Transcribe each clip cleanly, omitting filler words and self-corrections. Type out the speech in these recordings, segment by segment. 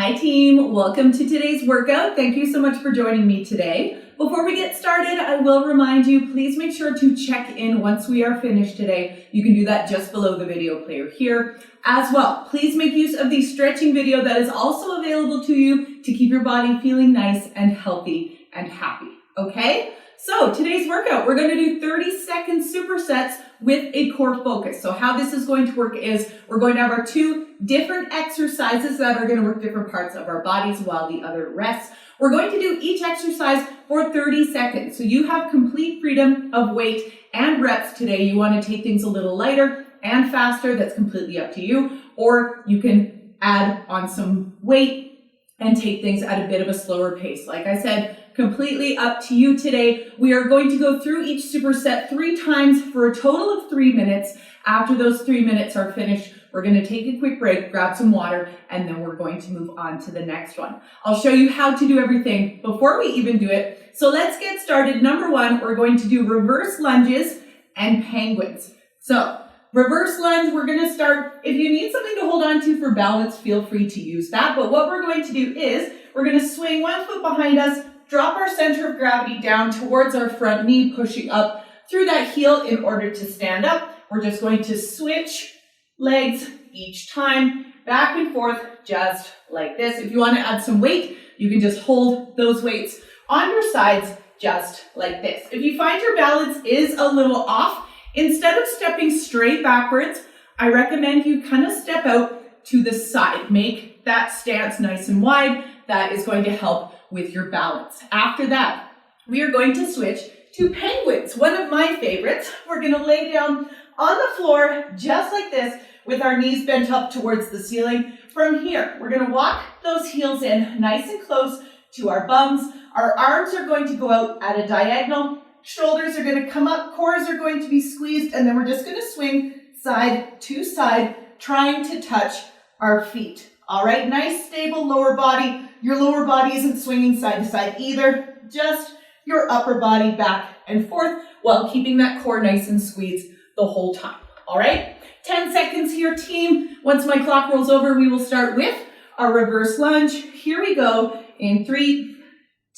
Hi team, welcome to today's workout. Thank you so much for joining me today. Before we get started, I will remind you, please make sure to check in once we are finished today. You can do that just below the video player here. As well, please make use of the stretching video that is also available to you to keep your body feeling nice and healthy and happy, okay? So today's workout, we're going to do 30-second supersets with a core focus. So how this is going to work is we're going to have our two different exercises that are going to work different parts of our bodies while the other rests. We're going to do each exercise for 30 seconds. So you have complete freedom of weight and reps today. You want to take things a little lighter and faster. That's completely up to you. Or you can add on some weight and take things at a bit of a slower pace. Like I said, completely up to you today. We are going to go through each superset 3 times for a total of 3 minutes. After those 3 minutes are finished, we're going to take a quick break, grab some water, and then we're going to move on to the next one. I'll show you how to do everything before we even do it. So let's get started. Number 1, we're going to do reverse lunges and penguins. So reverse lunge, we're going to start. If you need something to hold on to for balance, feel free to use that. But what we're going to do is we're going to swing 1 foot behind us, drop our center of gravity down towards our front knee, pushing up through that heel in order to stand up. We're just going to switch legs each time, back and forth, just like this. If you want to add some weight, you can just hold those weights on your sides, just like this. If you find your balance is a little off, instead of stepping straight backwards, I recommend you kind of step out to the side. Make that stance nice and wide. That is going to help with your balance. After that, we are going to switch to penguins, one of my favorites. We're going to lay down on the floor just like this with our knees bent up towards the ceiling. From here, we're going to walk those heels in nice and close to our bums. Our arms are going to go out at a diagonal. Shoulders are going to come up. Cores are going to be squeezed. And then we're just going to swing side to side, trying to touch our feet. All right, nice stable lower body. Your lower body isn't swinging side to side either. Just your upper body back and forth while keeping that core nice and squeezed the whole time. All right, 10 seconds here, team. Once my clock rolls over, we will start with our reverse lunge. Here we go in 3,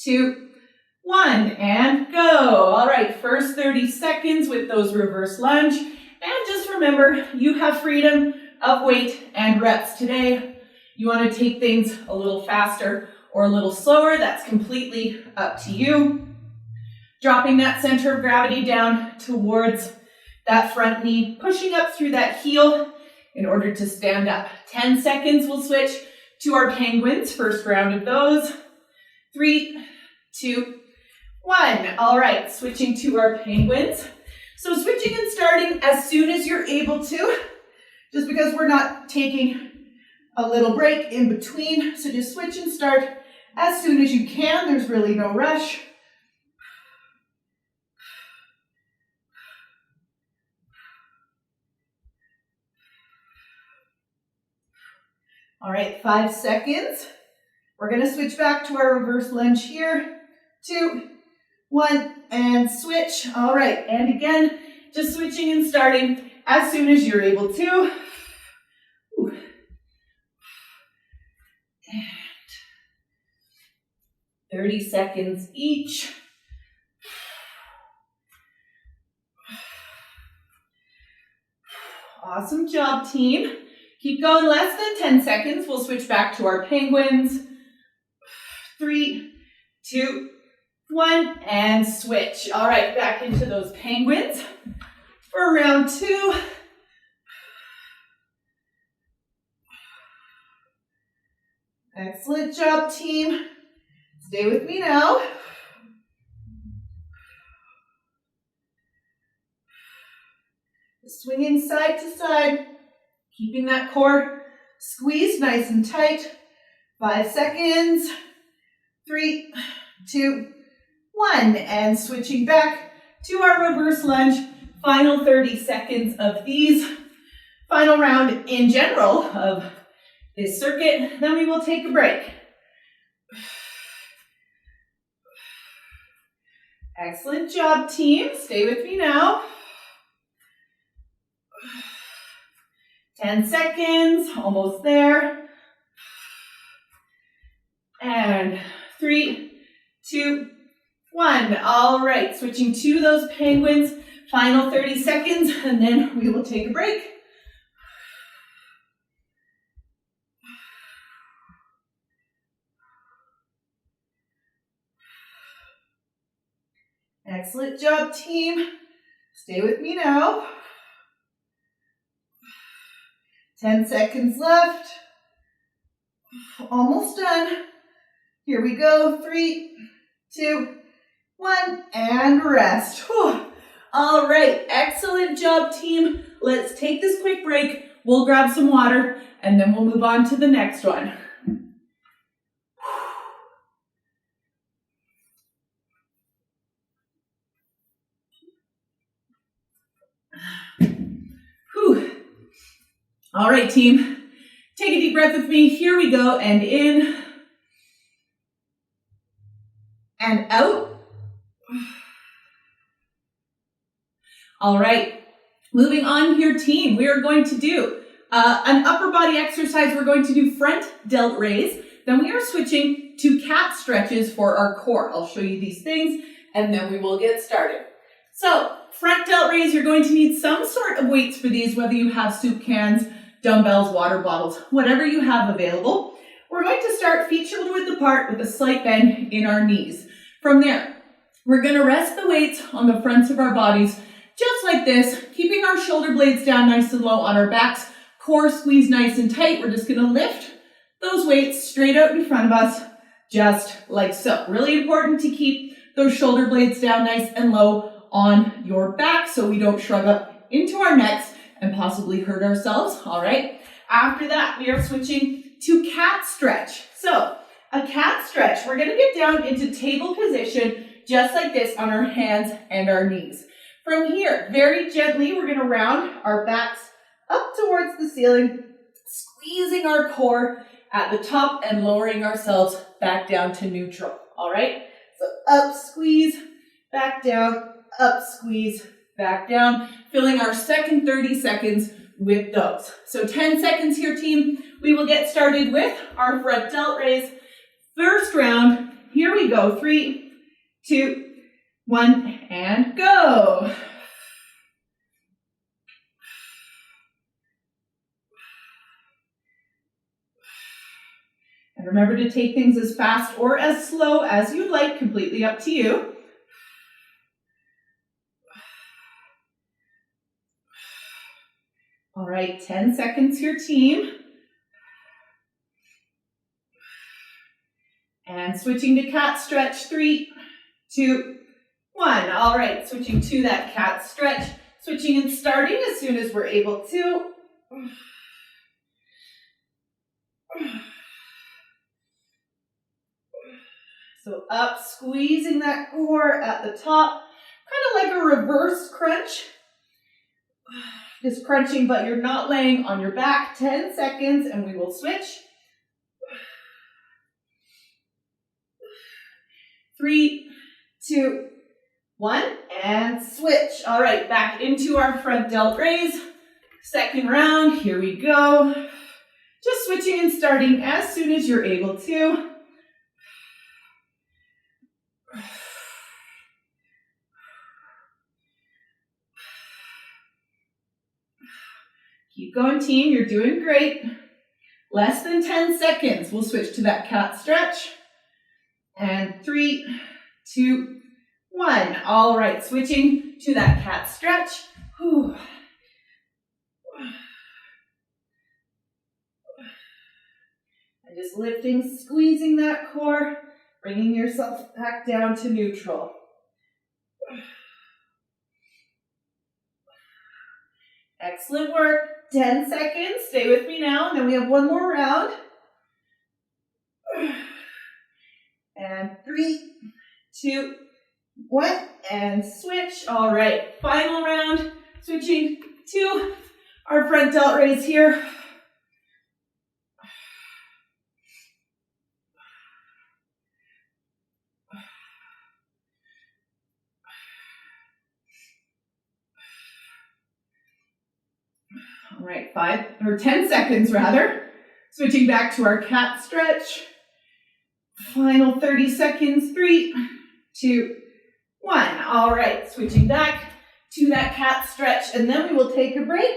2, 1, and go. All right, first 30 seconds with those reverse lunge. And just remember, you have freedom of weight and reps today. You want to take things a little faster or a little slower. That's completely up to you. Dropping that center of gravity down towards that front knee, pushing up through that heel in order to stand up. 10 seconds, we'll switch to our penguins. First round of those. 3, 2, 1. All right, switching to our penguins. So switching and starting as soon as you're able to, just because we're not taking a little break in between. So just switch and start as soon as you can. There's really no rush. All right, 5 seconds. We're going to switch back to our reverse lunge here. 2, 1, and switch. All right, and again, just switching and starting as soon as you're able to. And 30 seconds each. Awesome job, team. Keep going less than 10 seconds. We'll switch back to our penguins. 3, 2, 1, and switch. All right, back into those penguins for round 2. Excellent job, team. Stay with me now. Swinging side to side, keeping that core squeezed nice and tight. 5 seconds. 3, 2, 1, and switching back to our reverse lunge. Final 30 seconds of these. Final round in general of this circuit. Then we will take a break. Excellent job, team. Stay with me now. 10 seconds, almost there. and 3, 2, 1. All right, switching to those penguins. Final 30 seconds, and then we will take a break. Excellent job, team. Stay with me now. 10 seconds left. Almost done. Here we go. 3, 2, 1, and rest. Whew. All right, excellent job, team. Let's take this quick break. We'll grab some water, and then we'll move on to the next one. Whew. All right, team. Take a deep breath with me. Here we go, and in and out. All right, moving on here, team. We are going to do an upper body exercise. We're going to do front delt raise. Then we are switching to cat stretches for our core. I'll show you these things, and then we will get started. So, front delt raise, you're going to need some sort of weights for these, whether you have soup cans, dumbbells, water bottles, whatever you have available. We're going to start feet shoulder width apart with a slight bend in our knees. From there, we're going to rest the weights on the fronts of our bodies, just like this, keeping our shoulder blades down nice and low on our backs, core squeezed nice and tight. We're just going to lift those weights straight out in front of us, just like so. Really important to keep those shoulder blades down nice and low on your back so we don't shrug up into our necks and possibly hurt ourselves. All right. After that, we are switching to cat stretch. So a cat stretch, we're going to get down into table position just like this on our hands and our knees. From here, very gently, we're going to round our backs up towards the ceiling, squeezing our core at the top and lowering ourselves back down to neutral. All right. So up, squeeze, back down, up, squeeze, back down, filling our second 30 seconds with those. So 10 seconds here, team. We will get started with our front delt raise. First round, here we go. 3, 2, 1, and go. And remember to take things as fast or as slow as you'd like, completely up to you. All right, 10 seconds here, team. And switching to cat stretch, 3, 2, 1. All right, switching to that cat stretch, switching and starting as soon as we're able to. So up, squeezing that core at the top, kind of like a reverse crunch. Just crunching, but you're not laying on your back. 10 seconds, and we will switch. 3, 2, 1, and switch. All right, back into our front delt raise. Second round, here we go. Just switching and starting as soon as you're able to. Keep going, team. You're doing great. Less than 10 seconds. We'll switch to that cat stretch. And 3, 2, 1. All right, switching to that cat stretch. Whew. And just lifting, squeezing that core, bringing yourself back down to neutral. Excellent work. 10 seconds. Stay with me now, and then we have one more round. And 3, 2, 1, and switch. All right, final round. Switching to our front delt raise here. All right, 10 seconds rather. Switching back to our cat stretch. Final 30 seconds. 3, 2, 1. All right, switching back to that cat stretch, and then we will take a break.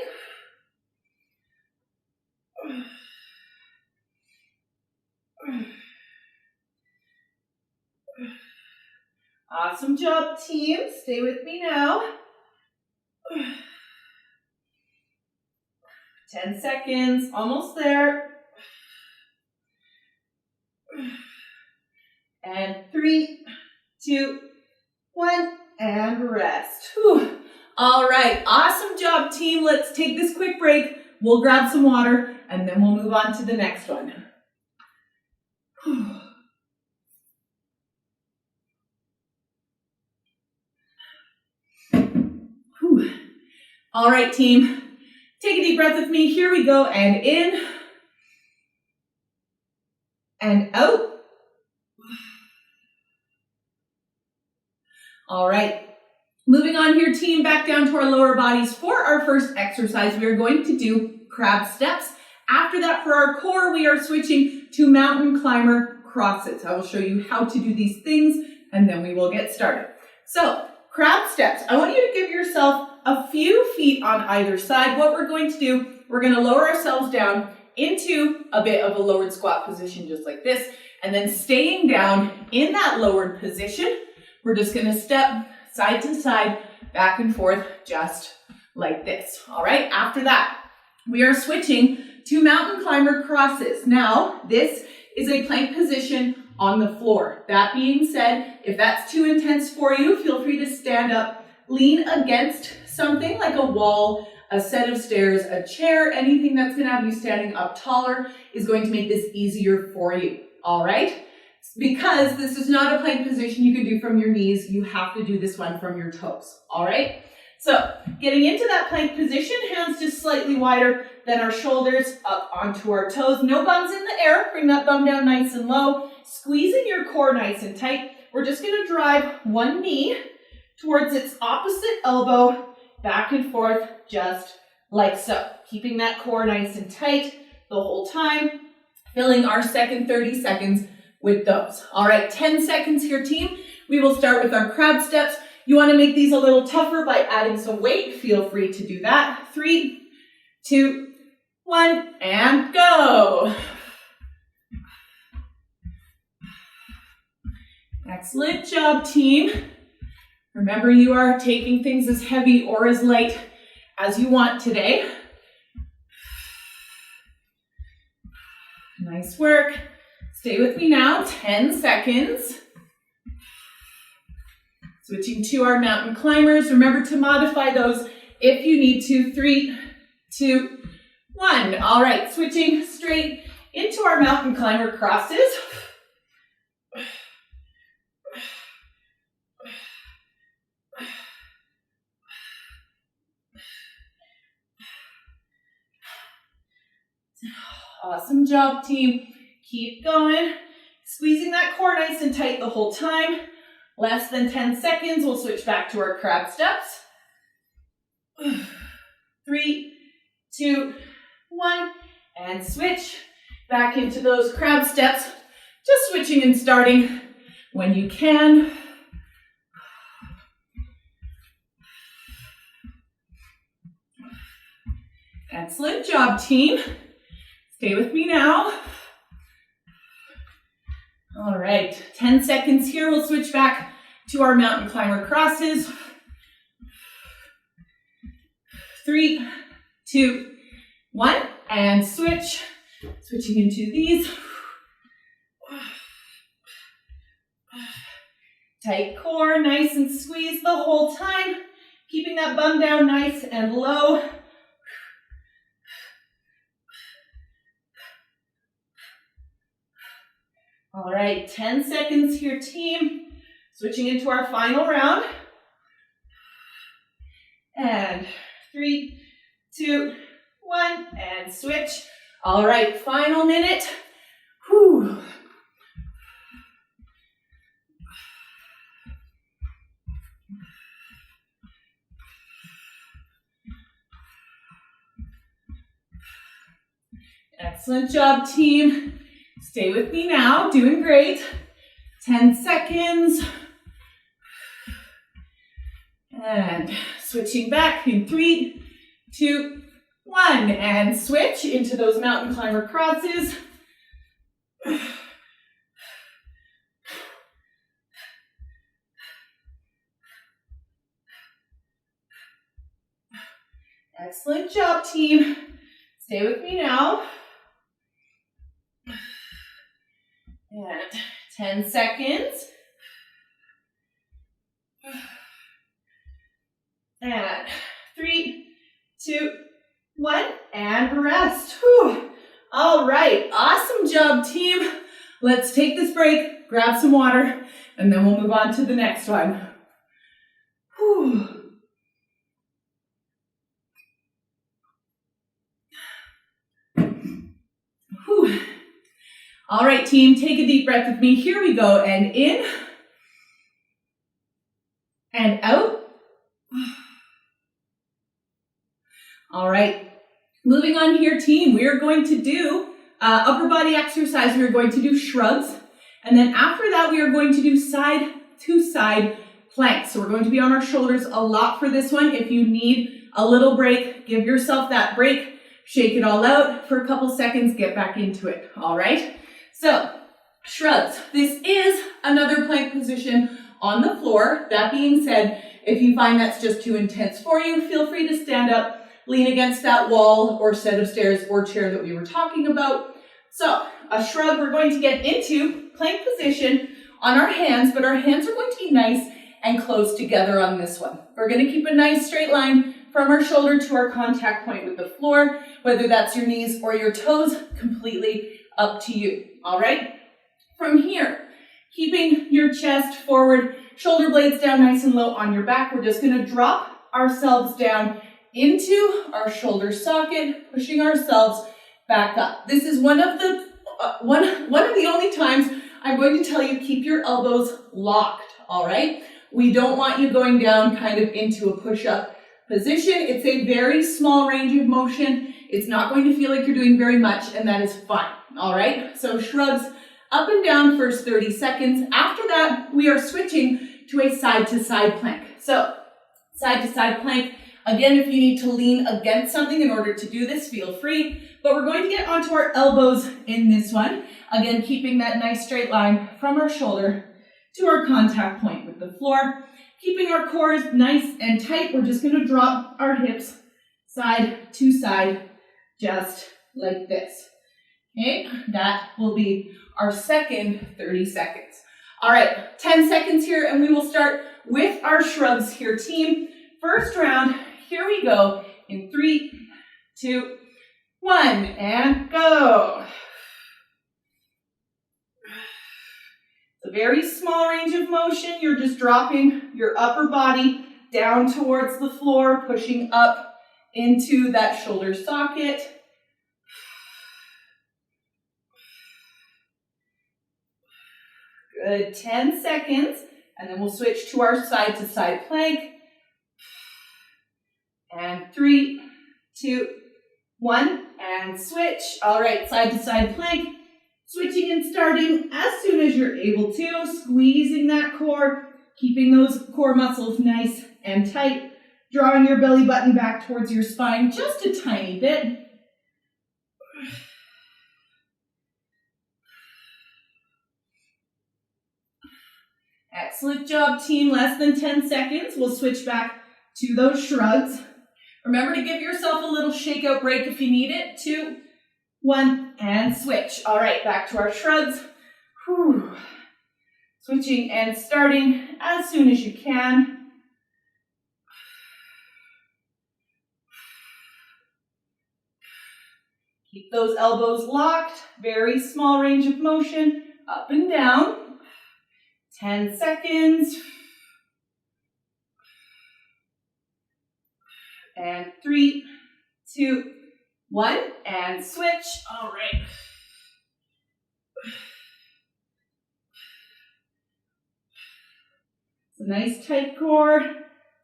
Awesome job, team. Stay with me now. 10 seconds, almost there. And 3, 2, 1, and rest. Whew. All right, awesome job, team. Let's take this quick break. We'll grab some water, and then we'll move on to the next one. Whew. Whew. All right, team. Take a deep breath with me. Here we go, and in and out. All right. Moving on here, team, back down to our lower bodies. For our first exercise, we are going to do crab steps. After that, for our core, we are switching to mountain climber crosses. I will show you how to do these things, and then we will get started. So, crab steps. I want you to give yourself a few feet on either side. What we're going to do, we're going to lower ourselves down into a bit of a lowered squat position, just like this, and then staying down in that lowered position, we're just going to step side to side, back and forth, just like this. All right, after that, we are switching to mountain climber crosses. Now, this is a plank position on the floor. That being said, if that's too intense for you, feel free to stand up, lean against something like a wall, a set of stairs, a chair, anything that's going to have you standing up taller is going to make this easier for you. All right? Because this is not a plank position you can do from your knees, you have to do this one from your toes, all right? So, getting into that plank position, hands just slightly wider than our shoulders, up onto our toes. No bums in the air, bring that bum down nice and low. Squeezing your core nice and tight. We're just gonna drive one knee towards its opposite elbow, back and forth, just like so. Keeping that core nice and tight the whole time, filling our second 30 seconds with those. All right, 10 seconds here, team. We will start with our crab steps. You want to make these a little tougher by adding some weight. Feel free to do that. 3, 2, 1, and go. Excellent job, team. Remember, you are taking things as heavy or as light as you want today. Nice work. Stay with me now, 10 seconds. Switching to our mountain climbers. Remember to modify those if you need to. 3, 2, 1. All right, switching straight into our mountain climber crosses. Awesome job, team. Keep going. Squeezing that core nice and tight the whole time. Less than 10 seconds. We'll switch back to our crab steps. 3, 2, 1. And switch back into those crab steps. Just switching and starting when you can. Excellent job, team. Stay with me now. All right, 10 seconds here. We'll switch back to our mountain climber crosses. 3, 2, 1, and switch. Switching into these. Tight core, nice and squeezed the whole time. Keeping that bum down nice and low. All right, 10 seconds here, team. Switching into our final round. And 3, 2, 1, and switch. All right, final minute. Whew. Excellent job, team. Stay with me now, doing great. 10 seconds. And switching back in 3, 2, 1. And switch into those mountain climber crosses. Excellent job, team. Stay with me now. And 10 seconds. And 3, 2, 1, and rest. Whew. All right, awesome job, team. Let's take this break, grab some water, and then we'll move on to the next one. Whew. Whew. All right, team, take a deep breath with me. Here we go, and in and out. All right, moving on here, team, we are going to do upper body exercise. We are going to do shrugs, and then after that, we are going to do side to side planks. So we're going to be on our shoulders a lot for this one. If you need a little break, give yourself that break, shake it all out for a couple seconds, get back into it, all right? So, shrugs. This is another plank position on the floor. That being said, if you find that's just too intense for you, feel free to stand up, lean against that wall or set of stairs or chair that we were talking about. So, a shrug, we're going to get into plank position on our hands, but our hands are going to be nice and close together on this one. We're going to keep a nice straight line from our shoulder to our contact point with the floor, whether that's your knees or your toes, completely up to you, all right? From here, keeping your chest forward, shoulder blades down nice and low on your back, we're just going to drop ourselves down into our shoulder socket, pushing ourselves back up. This is one of the only times I'm going to tell you keep your elbows locked, all right? We don't want you going down kind of into a push-up position. It's a very small range of motion. It's not going to feel like you're doing very much, and that is fine, all right? So shrugs up and down first 30 seconds. After that, we are switching to a side-to-side plank. So side-to-side plank. Again, if you need to lean against something in order to do this, feel free. But we're going to get onto our elbows in this one. Again, keeping that nice straight line from our shoulder to our contact point with the floor. Keeping our cores nice and tight, we're just going to drop our hips side to side, just like this. Okay, that will be our second 30 seconds. All right, 10 seconds here, and we will start with our shrugs here, team. First round, here we go in 3, 2, 1, and go. It's a very small range of motion. You're just dropping your upper body down towards the floor, pushing up into that shoulder socket. Good, 10 seconds, and then we'll switch to our side-to-side plank. And 3, 2, 1, and switch. All right, side-to-side plank. Switching and starting as soon as you're able to, squeezing that core, keeping those core muscles nice and tight, drawing your belly button back towards your spine just a tiny bit. Excellent job, team. Less than 10 seconds. We'll switch back to those shrugs. Remember to give yourself a little shakeout break if you need it. 2, 1, and switch. All right, back to our shrugs. Whew. Switching and starting as soon as you can. Keep those elbows locked. Very small range of motion. Up and down. 10 seconds. And 3, 2, 1, and switch. All right. It's a nice tight core.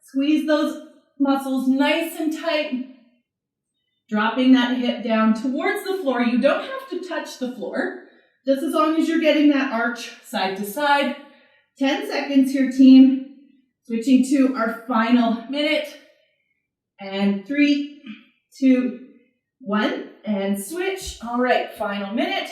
Squeeze those muscles nice and tight. Dropping that hip down towards the floor. You don't have to touch the floor. Just as long as you're getting that arch side to side. 10 seconds here, team. Switching to our final minute. And 3, 2, 1, and switch. All right, final minute.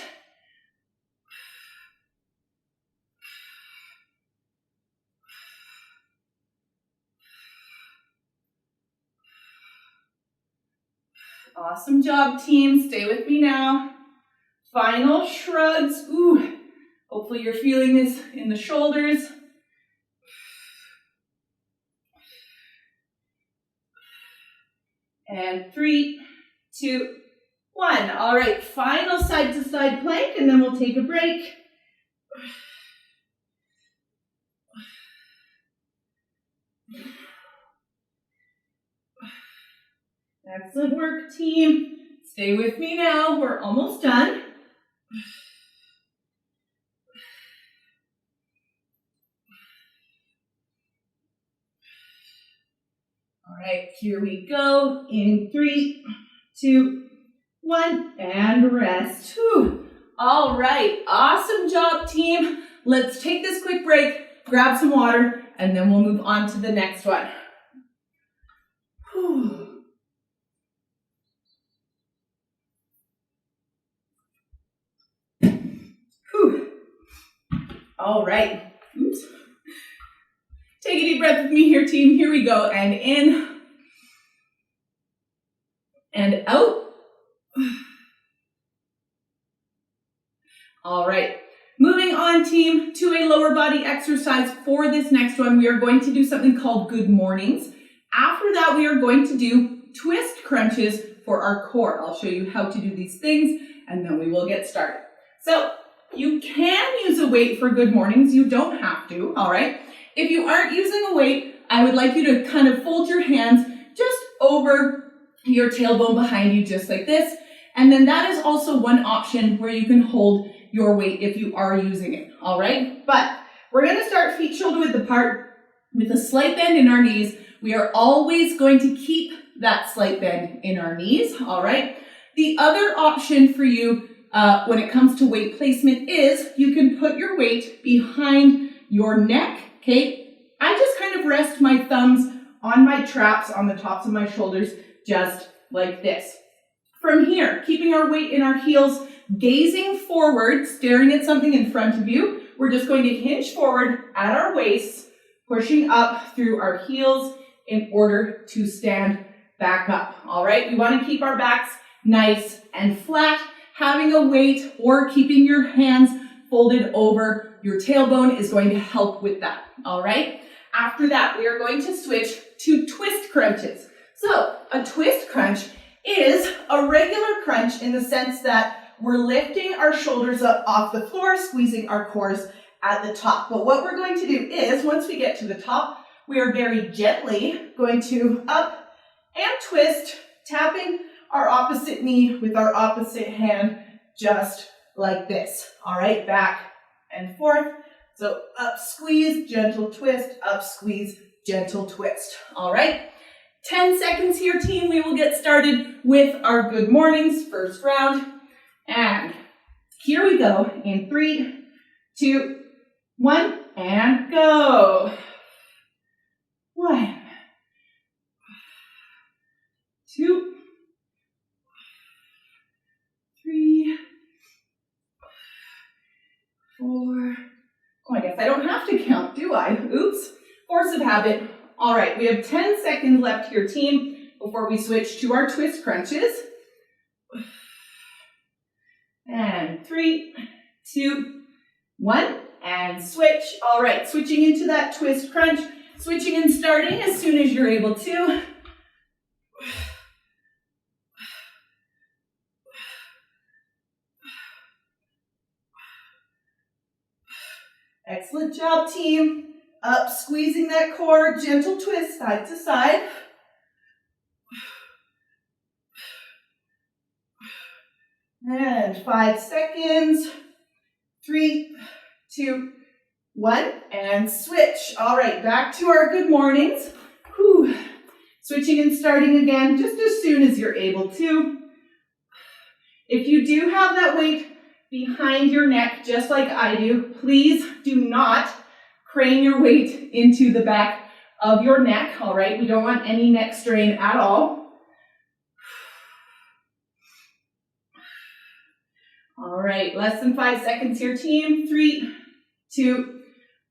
Awesome job, team. Stay with me now. Final shrugs. Ooh, hopefully you're feeling this in the shoulders. And 3, 2, 1. All right, final side to side plank, and then we'll take a break. Excellent work, team. Stay with me now. We're almost done. All right, here we go. In 3, 2, 1, and rest. Whew. All right, awesome job, team. Let's take this quick break, grab some water, and then we'll move on to the next one. Whew. Whew. All right. Oops. Take a deep breath with me here, team. Here we go. And in and out. All right. Moving on, team, to a lower body exercise. For this next one, we are going to do something called good mornings. After that, we are going to do twist crunches for our core. I'll show you how to do these things, and then we will get started. So you can use a weight for good mornings. You don't have to, all right? If you aren't using a weight, I would like you to kind of fold your hands just over your tailbone behind you, just like this. And then that is also one option where you can hold your weight if you are using it, all right? But we're gonna start feet shoulder width apart with a slight bend in our knees. We are always going to keep that slight bend in our knees, all right? The other option for you when it comes to weight placement is you can put your weight behind your neck, okay? I just kind of rest my thumbs on my traps on the tops of my shoulders, just like this. From here, keeping our weight in our heels, gazing forward, staring at something in front of you, we're just going to hinge forward at our waists, pushing up through our heels in order to stand back up, all right? We want to keep our backs nice and flat. Having a weight or keeping your hands folded over your tailbone is going to help with that, all right? After that, we are going to switch to twist crunches. So a twist crunch is a regular crunch in the sense that we're lifting our shoulders up off the floor, squeezing our cores at the top. But what we're going to do is, once we get to the top, we are very gently going to up and twist, tapping our opposite knee with our opposite hand, just like this. All right, back and forth. So up, squeeze, gentle twist, up, squeeze, gentle twist. All right, 10 seconds here, team. We will get started with our good mornings, first round. And here we go in 3, 2, 1, and go. 1, 2, 3, 4. Oh, I guess I don't have to count, do I? Oops. Force of habit. All right, we have 10 seconds left here, team, before we switch to our twist crunches. And 3, 2, 1, and switch. All right, switching into that twist crunch, switching and starting as soon as you're able to. Excellent job, team. Up, squeezing that core, gentle twist side to side. And 5 seconds. 3, 2, 1, and switch. All right, back to our good mornings. Whew. Switching and starting again just as soon as you're able to. If you do have that weight, behind your neck, just like I do. Please do not crane your weight into the back of your neck, all right? We don't want any neck strain at all. All right, less than 5 seconds here, team. 3, 2,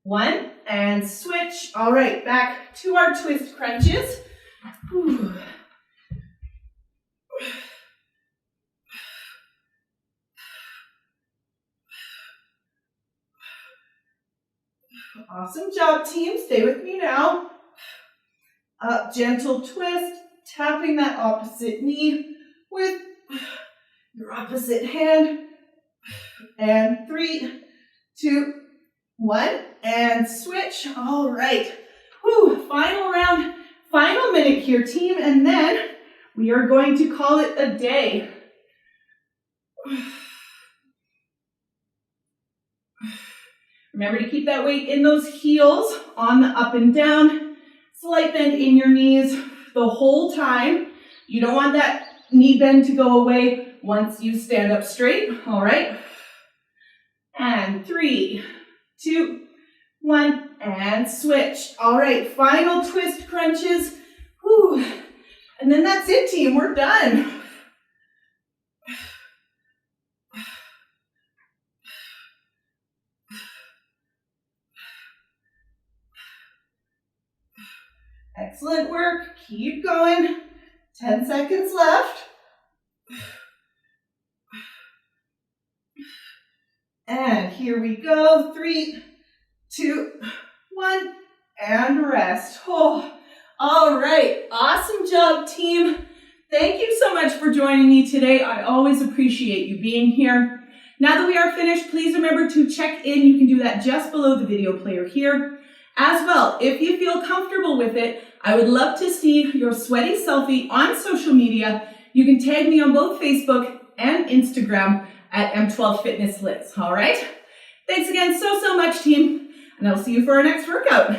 1, and switch. All right, back to our twist crunches. Whew. Awesome job, team. Stay with me now. Up, gentle twist, tapping that opposite knee with your opposite hand. And 3, 2, 1, and switch. All right. Whew, final round, final minute here, team, and then we are going to call it a day. Remember to keep that weight in those heels on the up and down. Slight bend in your knees the whole time. You don't want that knee bend to go away once you stand up straight. All right. And 3, 2, 1, and switch. All right, final twist crunches. Whew. And then that's it, team. We're done. Excellent work. Keep going. 10 seconds left. And here we go. 3, 2, 1, and rest. Oh, all right. Awesome job, team. Thank you so much for joining me today. I always appreciate you being here. Now that we are finished, please remember to check in. You can do that just below the video player here. As well, if you feel comfortable with it, I would love to see your sweaty selfie on social media. You can tag me on both Facebook and Instagram at M12 Fitness Liz, all right? Thanks again so much, team, and I'll see you for our next workout.